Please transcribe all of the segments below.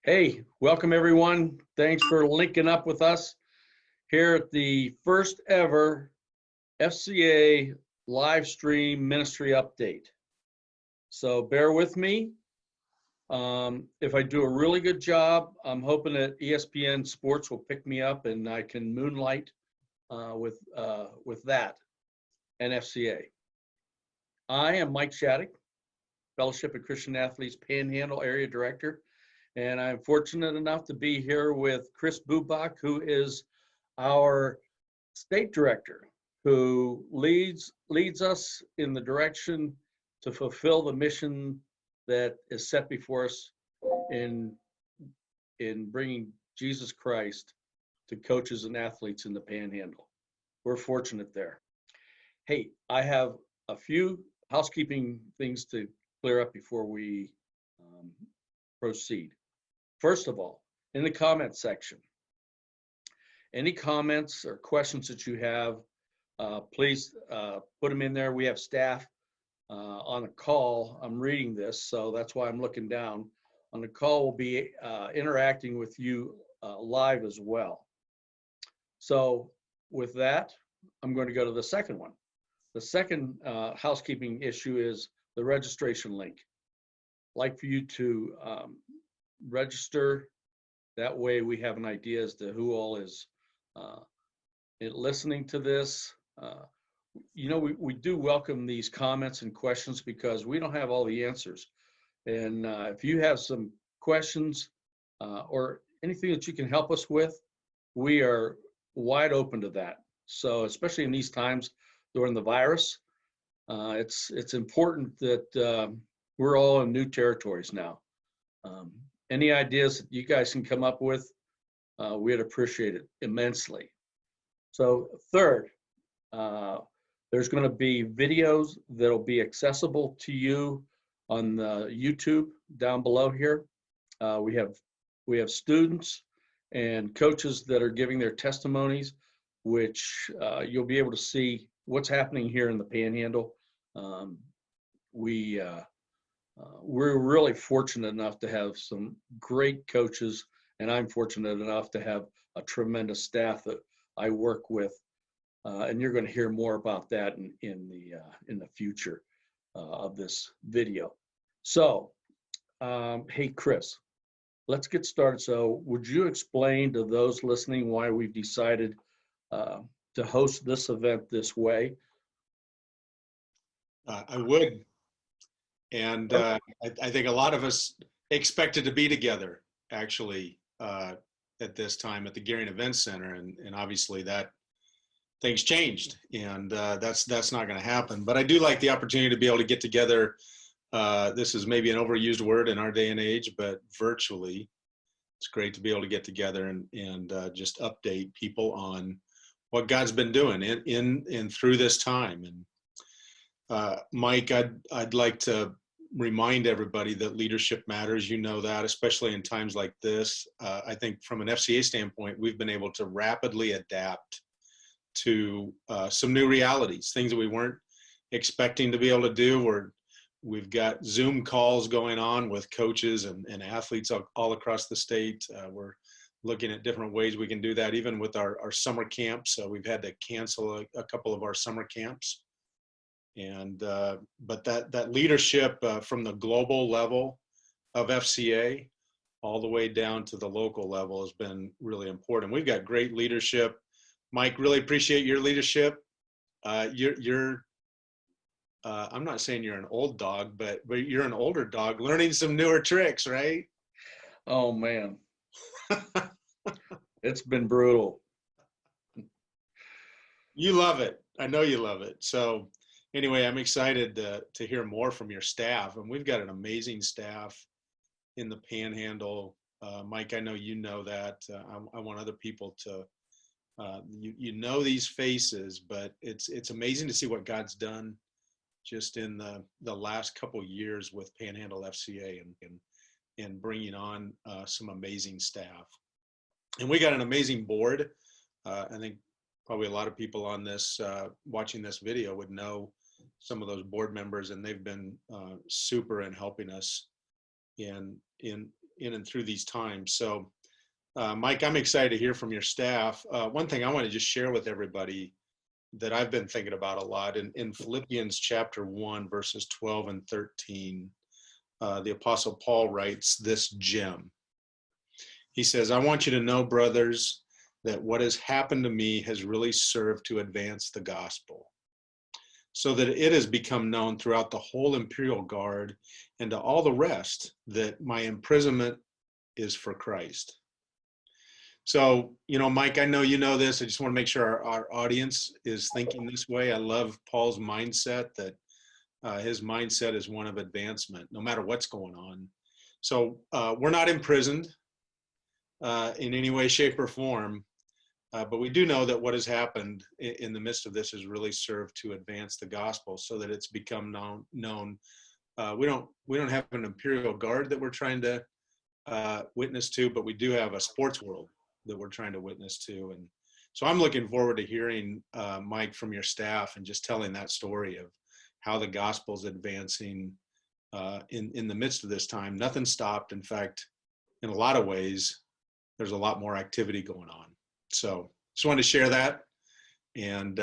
Hey, welcome everyone. Thanks for linking up with us here at the first ever FCA live stream ministry update. So bear with me. If I do a really good job, I'm hoping that ESPN Sports will pick me up and I can moonlight with that and FCA. I am Mike Shattuck, Fellowship of Christian Athletes Panhandle Area Director. And I'm fortunate enough to be here with Chris Bubach, who is our state director, who leads us in the direction to fulfill the mission that is set before us in bringing Jesus Christ to coaches and athletes in the Panhandle. We're fortunate there. Hey, I have a few housekeeping things to clear up before we proceed. First of all, in the comment section, any comments or questions that you have, please put them in there. We have staff on a call. I'm reading this, so that's why I'm looking down. On the call, we'll be interacting with you live as well. So with that, I'm going to go to the second one. The second housekeeping issue is the registration link. I'd like for you to register. That way we have an idea as to who all is listening to this. We do welcome these comments and questions because we don't have all the answers. And if you have some questions or anything that you can help us with, we are wide open to that. So especially in these times during the virus, it's important that we're all in new territories now. Any ideas that you guys can come up with, we'd appreciate it immensely. So third, there's going to be videos that'll be accessible to you on the YouTube down below here. We have students and coaches that are giving their testimonies, which you'll be able to see what's happening here in the Panhandle. We're really fortunate enough to have some great coaches, and I'm fortunate enough to have a tremendous staff that I work with, and you're going to hear more about that in the future of this video. So, hey Chris, let's get started. So, would you explain to those listening why we've decided to host this event this way? I would. And I think a lot of us expected to be together, actually, at this time at the Gearing Event Center. And obviously that things changed, and that's not going to happen. But I do like the opportunity to be able to get together. This is maybe an overused word in our day and age, but virtually. It's great to be able to get together and just update people on what God's been doing in through this time. And Mike, I'd like to remind everybody that leadership matters. You know that, especially in times like this. I think from an FCA standpoint, we've been able to rapidly adapt to some new realities, things that we weren't expecting to be able to do. We've got Zoom calls going on with coaches and athletes all across the state. We're looking at different ways we can do that, even with our summer camps. We've had to cancel a couple of our summer camps. And but that leadership from the global level of FCA all the way down to the local level has been really important. We've got great leadership. Mike, really appreciate your leadership. You're I'm not saying you're an old dog, but you're an older dog learning some newer tricks, right? Oh man, it's been brutal. You love it. I know you love it. So anyway, I'm excited to hear more from your staff, and we've got an amazing staff in the Panhandle. Mike, I know you know that. I want other people to, you know these faces, but it's amazing to see what God's done just in the last couple of years with Panhandle FCA and bringing on some amazing staff. And we got an amazing board. I think probably a lot of people on this watching this video would know some of those board members, and they've been super in helping us in and through these times. So, Mike, I'm excited to hear from your staff. One thing I want to just share with everybody that I've been thinking about a lot in Philippians chapter 1, verses 12 and 13, the Apostle Paul writes this gem. He says, I want you to know, brothers, that what has happened to me has really served to advance the gospel, so that it has become known throughout the whole imperial guard and to all the rest that my imprisonment is for Christ. So, Mike, I know you know this. I just want to make sure our audience is thinking this way. I love Paul's mindset, that his mindset is one of advancement, no matter what's going on. So we're not imprisoned in any way, shape, or form. But we do know that what has happened in the midst of this has really served to advance the gospel, so that it's become known. We don't have an imperial guard that we're trying to witness to, but we do have a sports world that we're trying to witness to. And so I'm looking forward to hearing, Mike, from your staff and just telling that story of how the gospel's advancing in the midst of this time. Nothing stopped. In fact, in a lot of ways, there's a lot more activity going on. So just wanted to share that, and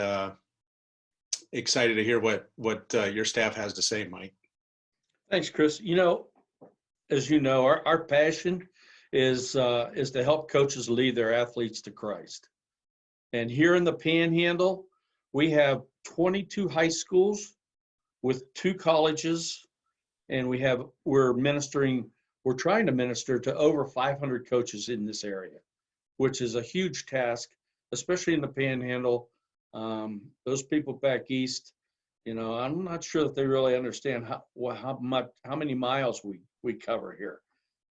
excited to hear what your staff has to say, Mike. Thanks, Chris. As you know, our passion is to help coaches lead their athletes to Christ. And here in the Panhandle, we have 22 high schools with 2 colleges, and we're trying to minister to over 500 coaches in this area, which is a huge task, especially in the Panhandle. Those people back east, I'm not sure that they really understand how many miles we cover here.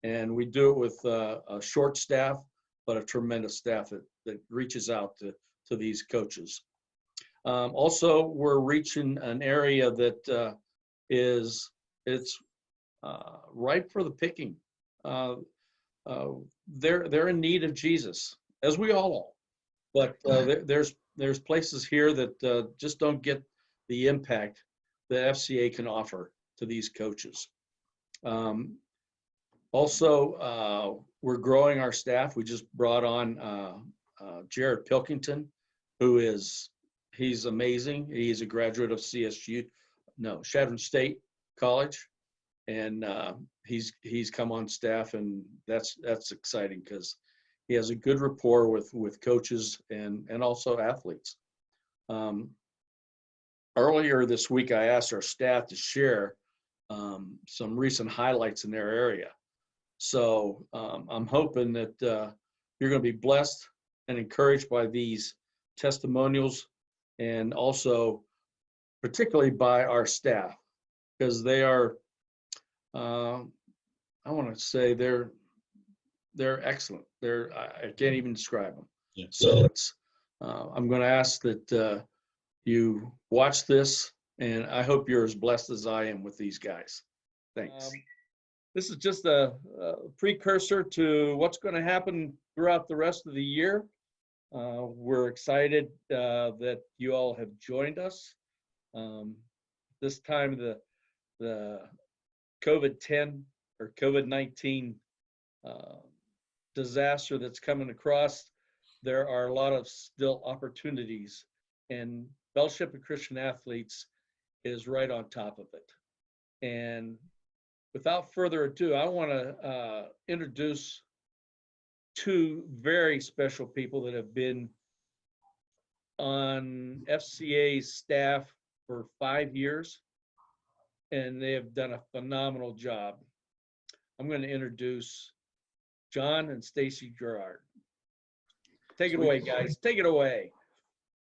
And we do it with a short staff, but a tremendous staff that reaches out to these coaches. Also, we're reaching an area that it's ripe for the picking. They're in need of Jesus, as we all are. But there's places here that just don't get the impact that FCA can offer to these coaches. Also, we're growing our staff. We just brought on Jared Pilkington, he's amazing. He's a graduate of Chadron State College, and he's come on staff, and that's exciting because he has a good rapport with coaches and also athletes. Earlier this week, I asked our staff to share some recent highlights in their area. So I'm hoping that you're going to be blessed and encouraged by these testimonials, and also particularly by our staff, because they are, I want to say they're excellent. I can't even describe them. Yeah. So I'm going to ask that you watch this, and I hope you're as blessed as I am with these guys. Thanks. This is just a precursor to what's going to happen throughout the rest of the year. We're excited that you all have joined us. This time, the COVID-10 or COVID-19 disaster that's coming across, there are a lot of still opportunities, and Fellowship of Christian Athletes is right on top of it. And without further ado, I want to introduce 2 very special people that have been on FCA's staff for 5 years, and they have done a phenomenal job. I'm going to introduce John and Stacy Gerard. Take it away, guys. Take it away.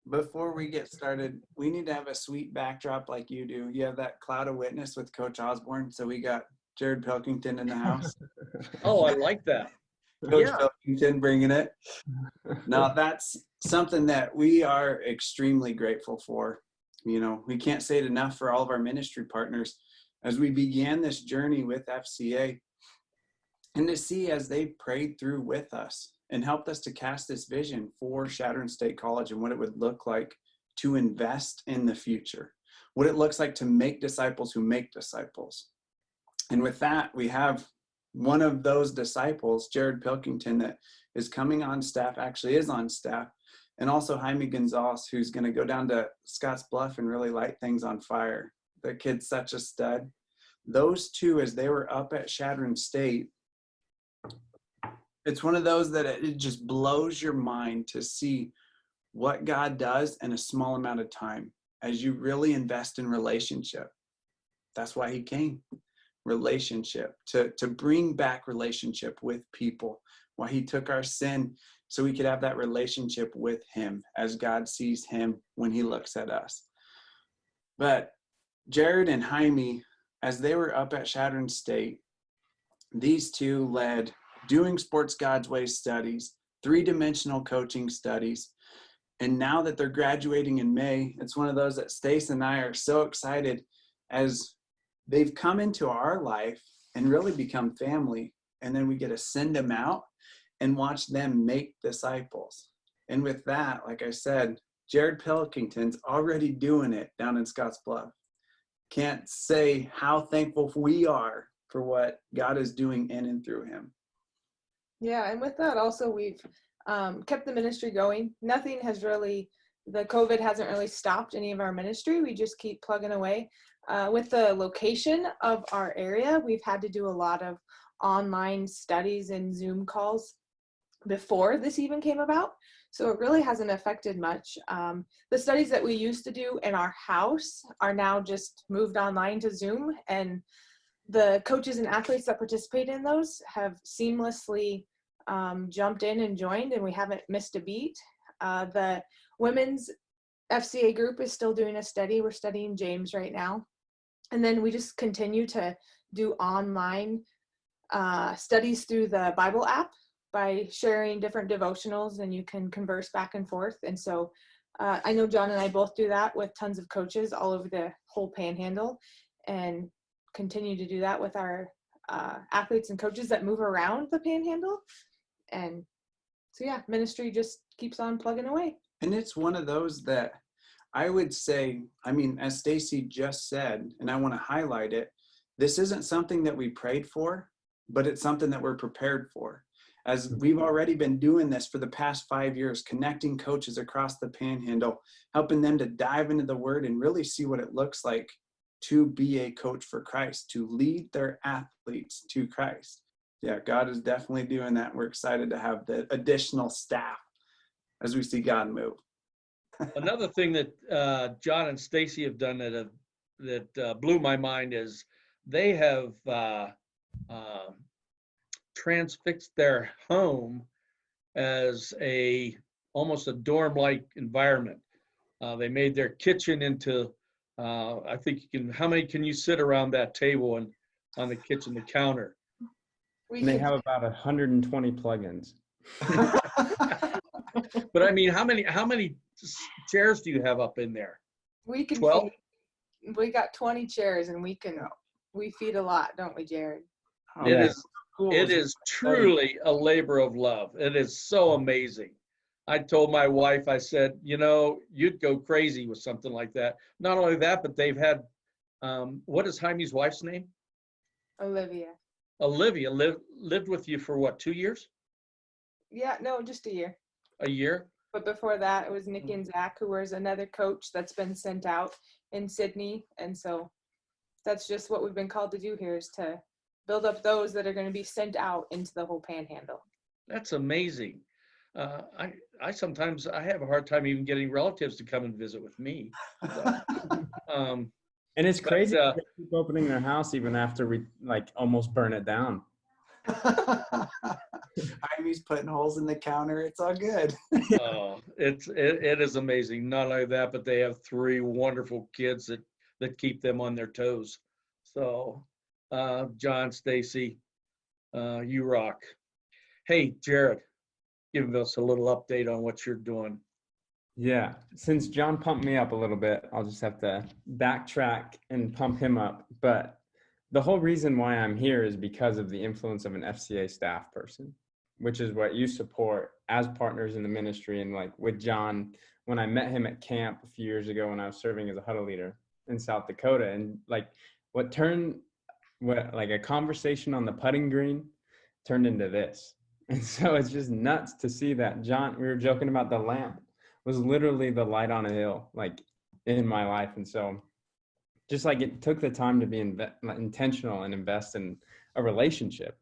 Before we get started, we need to have a sweet backdrop like you do. You have that cloud of witness with Coach Osborne, so we got Jared Pilkington in the house. Oh, I like that. Coach Pilkington bringing it. Now, that's something that we are extremely grateful for. We can't say it enough for all of our ministry partners as we began this journey with FCA, and to see as they prayed through with us and helped us to cast this vision for Chadron State College and what it would look like to invest in the future, what it looks like to make disciples who make disciples. And with that, we have one of those disciples, Jared Pilkington, that is coming on staff, actually is on staff, and also Jaime Gonzalez, who's going to go down to Scotts Bluff and really light things on fire. The kid's such a stud. Those two, as they were up at Chadron State, it's one of those that it just blows your mind to see what God does in a small amount of time as you really invest in relationship. That's why he came. Relationship, to bring back relationship with people. Why he took our sin so we could have that relationship with him as God sees him when he looks at us. But Jared and Jaime, as they were up at Chadron State, these two led Doing Sports God's Way studies, 3-dimensional coaching studies. And now that they're graduating in May, it's one of those that Stace and I are so excited as they've come into our life and really become family. And then we get to send them out and watch them make disciples. And with that, like I said, Jared Pilkington's already doing it down in Scotts Bluff. Can't say how thankful we are for what God is doing in and through him. Yeah, and with that also we've kept the ministry going. Nothing has really, the COVID hasn't really stopped any of our ministry. We just keep plugging away. With the location of our area, we've had to do a lot of online studies and Zoom calls before this even came about. So it really hasn't affected much. The studies that we used to do in our house are now just moved online to Zoom, and the coaches and athletes that participate in those have seamlessly jumped in and joined, and we haven't missed a beat. The women's FCA group is still doing a study. We're studying James right now. And then we just continue to do online studies through the Bible app by sharing different devotionals, and you can converse back and forth. And so I know John and I both do that with tons of coaches all over the whole Panhandle, and continue to do that with our athletes and coaches that move around the Panhandle. And so, yeah, ministry just keeps on plugging away. And it's one of those that I would say, I mean, as Stacy just said, and I want to highlight it, this isn't something that we prayed for, but it's something that we're prepared for. As we've already been doing this for the past 5 years, connecting coaches across the Panhandle, helping them to dive into the word and really see what it looks like to be a coach for Christ, to lead their athletes to Christ. Yeah, God is definitely doing that. We're excited to have the additional staff as we see God move. Another thing that John and Stacy have done that blew my mind is they have transfixed their home as almost a dorm-like environment. They made their kitchen into I think how many can you sit around that table and on the kitchen, the counter? They have about 120 plugins. But I mean, how many chairs do you have up in there? We can 12? We got 20 chairs, and we feed a lot, don't we, Jared? Oh, It is truly a labor of love. It is so amazing. I told my wife, I said, you'd go crazy with something like that. Not only that, but they've had, what is Jaime's wife's name? Olivia. Olivia lived with you for what, 2 years? Yeah, no, just a year. A year? But before that, it was Nikki and Zach, who was another coach that's been sent out in Sydney. And so that's just what we've been called to do here, is to build up those that are going to be sent out into the whole Panhandle. That's amazing. I sometimes have a hard time even getting relatives to come and visit with me. So, and it's crazy but, they keep opening their house even after we almost burn it down. Jaime's putting holes in the counter. It's all good. It is amazing. Not only that, but they have 3 wonderful kids that keep them on their toes. So, John, Stacy, you rock. Hey, Jared, give us a little update on what you're doing. Yeah, since John pumped me up a little bit, I'll just have to backtrack and pump him up. But the whole reason why I'm here is because of the influence of an FCA staff person, which is what you support as partners in the ministry. And with John, when I met him at camp a few years ago when I was serving as a huddle leader in South Dakota, and what turned what, like a conversation on the putting green turned into this. And so it's just nuts to see that. John, we were joking about the lamp was literally the light on a hill, like in my life. And so just like it took the time to be intentional and invest in a relationship.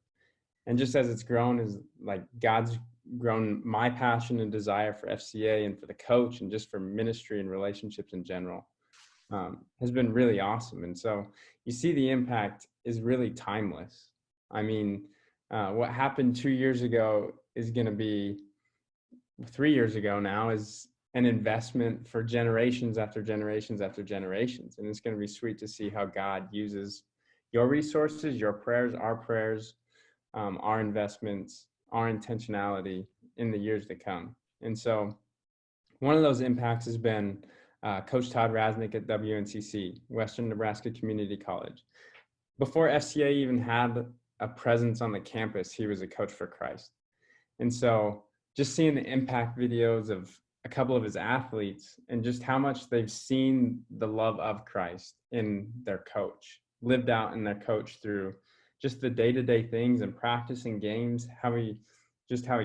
And just as it's grown, is like God's grown my passion and desire for FCA and for the coach and just for ministry and relationships in general, has been really awesome. And so you see the impact is really timeless. I mean, what happened 2 years ago is going to be 3 years ago now is an investment for generations after generations after generations. And it's going to be sweet to see how God uses your resources, your prayers, our investments, our intentionality in the years to come. And so one of those impacts has been Coach Todd Rasnick at WNCC, Western Nebraska Community College. Before FCA even had a presence on the campus, he was a coach for Christ. And so just seeing the impact videos of a couple of his athletes and just how much they've seen the love of Christ in their coach, lived out in their coach through just the day-to-day things and practicing games, how he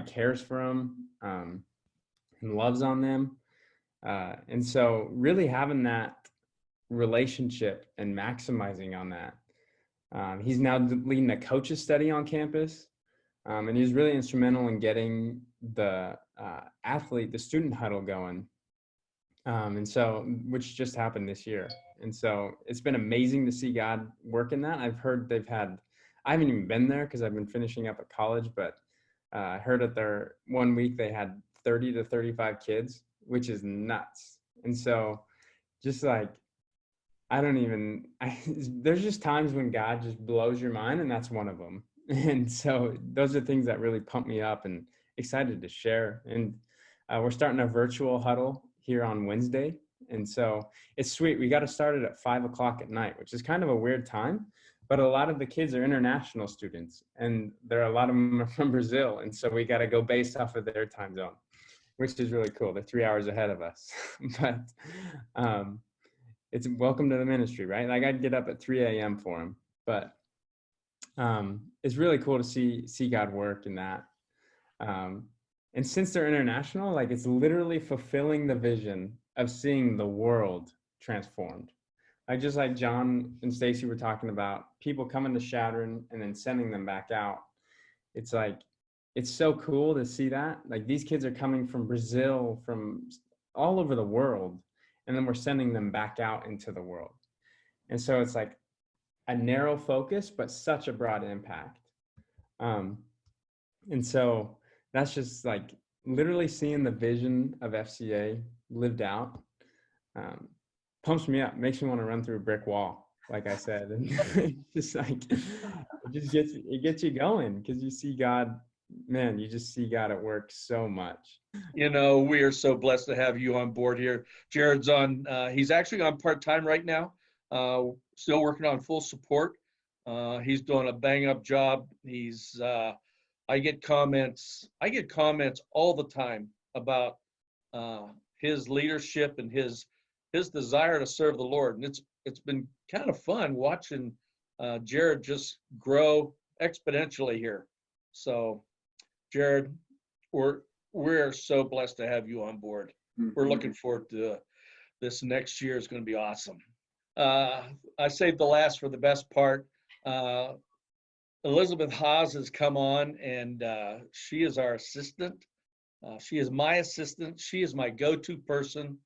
cares for them and loves on them. And so really having that relationship and maximizing on that. He's now leading a coaches study on campus. And he's really instrumental in getting the the student huddle going. And so, which just happened this year. And so it's been amazing to see God work in that. I've heard I haven't even been there because I've been finishing up at college, but I heard that their 1 week they had 30 to 35 kids, which is nuts. And so just like, there's just times when God just blows your mind, and that's one of them. And so those are things that really pump me up and excited to share. And we're starting a virtual huddle here on Wednesday. And so it's sweet. We got to start it at 5:00 at night, which is kind of a weird time, but a lot of the kids are international students and a lot of them are from Brazil. And so we got to go based off of their time zone, which is really cool. They're 3 hours ahead of us, but it's welcome to the ministry, right? Like I'd get up at 3 a.m. for them, but it's really cool to see God work in that. And since they're international, like it's literally fulfilling the vision of seeing the world transformed. Like just like John and Stacy were talking about, people coming to Shadron and then sending them back out. It's like, it's so cool to see that. Like these kids are coming from Brazil, from all over the world, and then we're sending them back out into the world. And so it's like a narrow focus, but such a broad impact. And so that's just like literally seeing the vision of FCA lived out, pumps me up, makes me want to run through a brick wall, like I said. And just like, it gets you going because you see God, man, you just see God at work so much. You know, we are so blessed to have you on board here. Jared's he's actually on part-time right now, still working on full support. He's doing a bang-up job. I get comments all the time about his leadership and his desire to serve the Lord. And it's been kind of fun watching Jared just grow exponentially here. So Jared, we're so blessed to have you on board. We're looking forward to this next year. Is going to be awesome. I saved the last for the best part. Elizabeth Haas has come on, and she is our assistant. She is my assistant. She is my go-to person.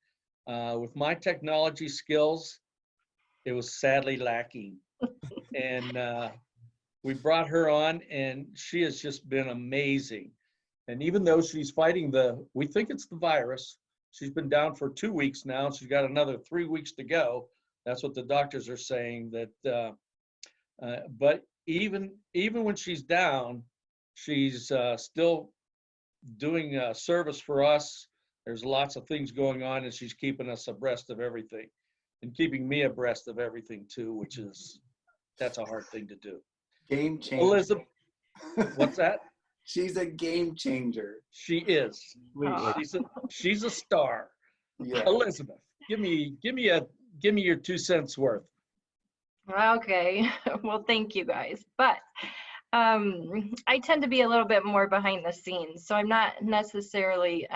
With my technology skills, it was sadly lacking. And we brought her on, and she has just been amazing. And even though she's fighting we think it's the virus, she's been down for 2 weeks now. She's got another 3 weeks to go. That's what the doctors are saying. But even when she's down, she's still doing service for us. There's lots of things going on, and she's keeping us abreast of everything, and keeping me abreast of everything too, that's a hard thing to do. Game changer. Elizabeth, what's that? She's a game changer. She is. She's a star. Yeah. Elizabeth, give me your 2 cents worth. Okay. Well, thank you guys. But I tend to be a little bit more behind the scenes, so I'm not necessarily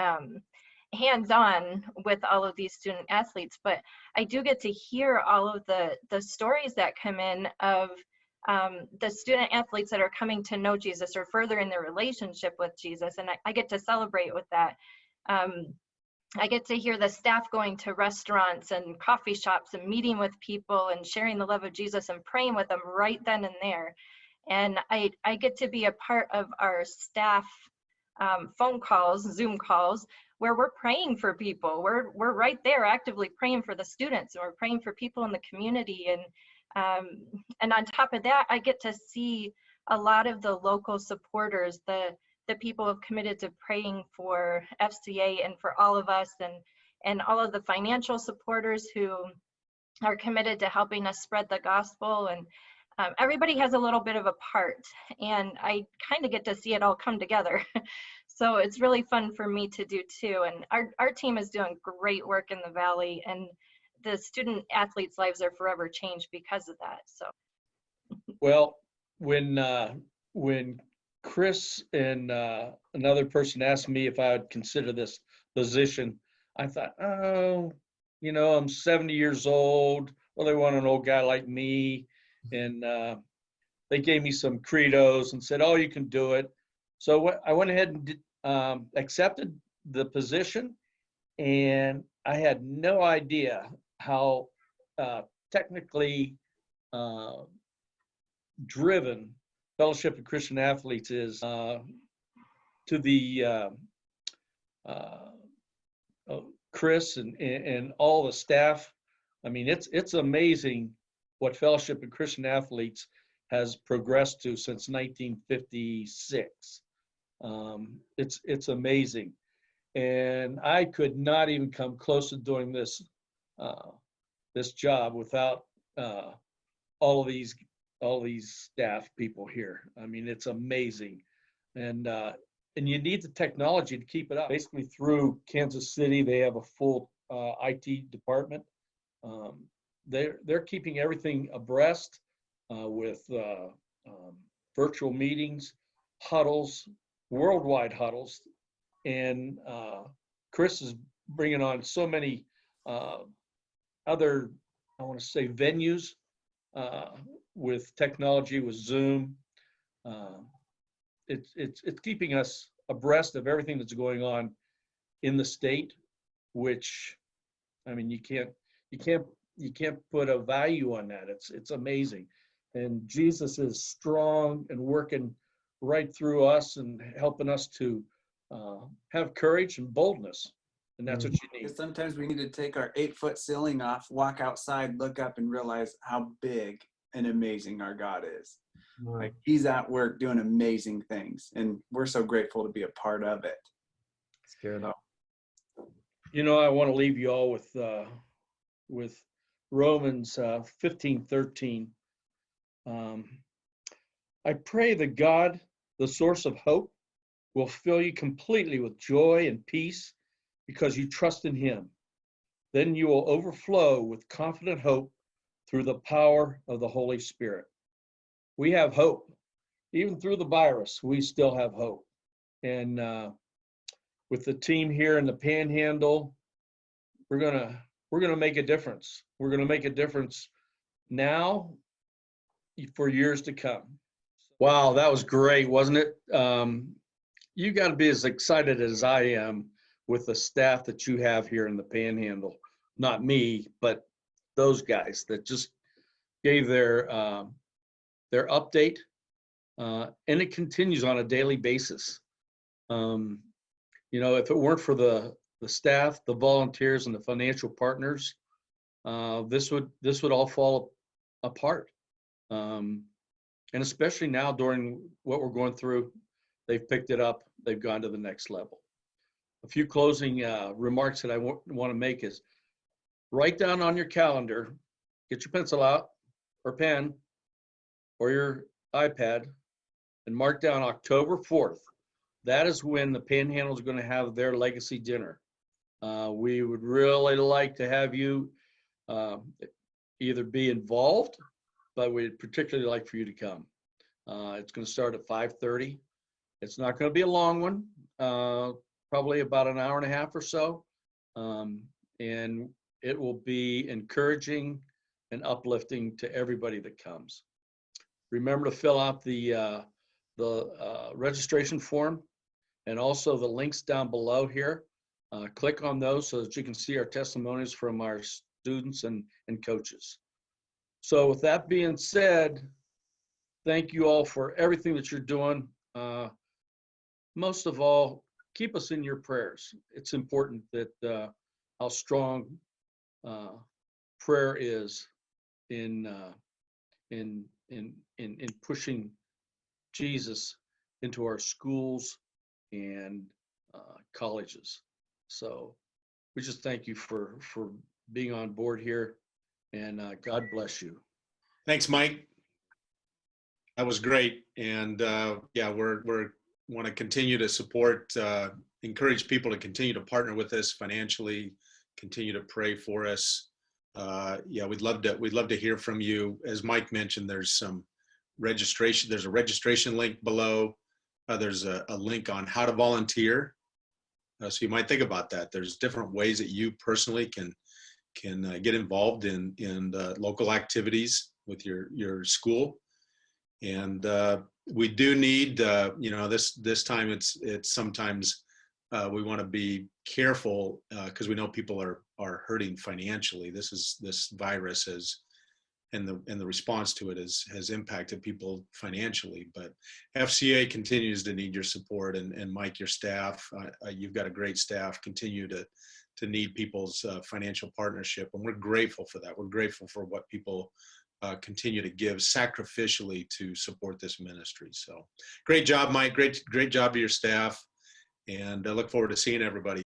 hands-on with all of these student athletes, but I do get to hear all of the stories that come in of the student athletes that are coming to know Jesus or further in their relationship with Jesus, and I get to celebrate with that. I get to hear the staff going to restaurants and coffee shops and meeting with people and sharing the love of Jesus and praying with them right then and there. And I get to be a part of our staff phone calls, Zoom calls, where we're praying for people. We're right there actively praying for the students, and we're praying for people in the community. And on top of that, I get to see a lot of the local supporters, the people who have committed to praying for FCA and for all of us, and all of the financial supporters who are committed to helping us spread the gospel. And everybody has a little bit of a part, and I kind of get to see it all come together. So it's really fun for me to do too. And our team is doing great work in the Valley, and the student athletes' lives are forever changed because of that. So. Well, when Chris and another person asked me if I would consider this position, I thought, oh, I'm 70 years old. Well, they want an old guy like me. And they gave me some credos and said, oh, you can do it. So I went ahead and accepted the position. And I had no idea how technically driven Fellowship of Christian Athletes is to the Chris and all the staff. I mean, it's amazing what Fellowship of Christian Athletes has progressed to since 1956. It's amazing, and I could not even come close to doing this job without all these staff people here. I mean, it's amazing, and you need the technology to keep it up. Basically, through Kansas City, they have a full IT department. They're keeping everything abreast with virtual meetings, huddles, worldwide huddles, and Chris is bringing on so many other, I want to say, venues with technology, with Zoom. It's keeping us abreast of everything that's going on in the state, which, I mean, you can't put a value on that. It's amazing. And Jesus is strong and working right through us and helping us to have courage and boldness. And that's what you need. Because sometimes we need to take our 8-foot ceiling off, walk outside, look up, and realize how big and amazing our God is. Like, he's at work doing amazing things, and we're so grateful to be a part of it. It's good. I want to leave you all with Romans 15:13. I pray that God, the source of hope, will fill you completely with joy and peace because you trust in him. Then you will overflow with confident hope through the power of the Holy Spirit. We have hope. Even through the virus, we still have hope. And with the team here in the Panhandle, we're gonna make a difference. We're gonna make a difference now for years to come. Wow, that was great, wasn't it? You got to be as excited as I am with the staff that you have here in the Panhandle. Not me, but those guys that just gave their update, and it continues on a daily basis. If it weren't for the staff, the volunteers, and the financial partners, this would all fall apart. And especially now during what we're going through, they've picked it up. They've gone to the next level. A few closing remarks that I want to make is write down on your calendar, get your pencil out or pen or your iPad, and mark down October 4th. That is when the Panhandle is going to have their legacy dinner. We would really like to have you either be involved but we'd particularly like for you to come. It's going to start at 5:30. It's not going to be a long one, probably about an hour and a half or so. And it will be encouraging and uplifting to everybody that comes. Remember to fill out the registration form and also the links down below here. Click on those so that you can see our testimonies from our students and coaches. So with that being said, thank you all for everything that you're doing. Most of all, keep us in your prayers. It's important that how strong prayer is in pushing Jesus into our schools and colleges. So we just thank you for being on board here, and God bless you. Thanks, Mike. That was great. And yeah, we're want to continue to support, encourage people to continue to partner with us financially, continue to pray for us. Yeah, we'd love to hear from you. As Mike mentioned, there's some registration. There's a registration link below. There's a link on how to volunteer. So you might think about that. There's different ways that you personally can get involved in local activities with your school. And we do need, this time it's sometimes we want to be careful because we know people are hurting financially. This virus and the response to it has impacted people financially. But FCA continues to need your support, and Mike, your staff, you've got a great staff, continue to need people's financial partnership, and we're grateful for that. We're grateful for what people continue to give sacrificially to support this ministry. So great job, Mike. Great job to your staff, and I look forward to seeing everybody.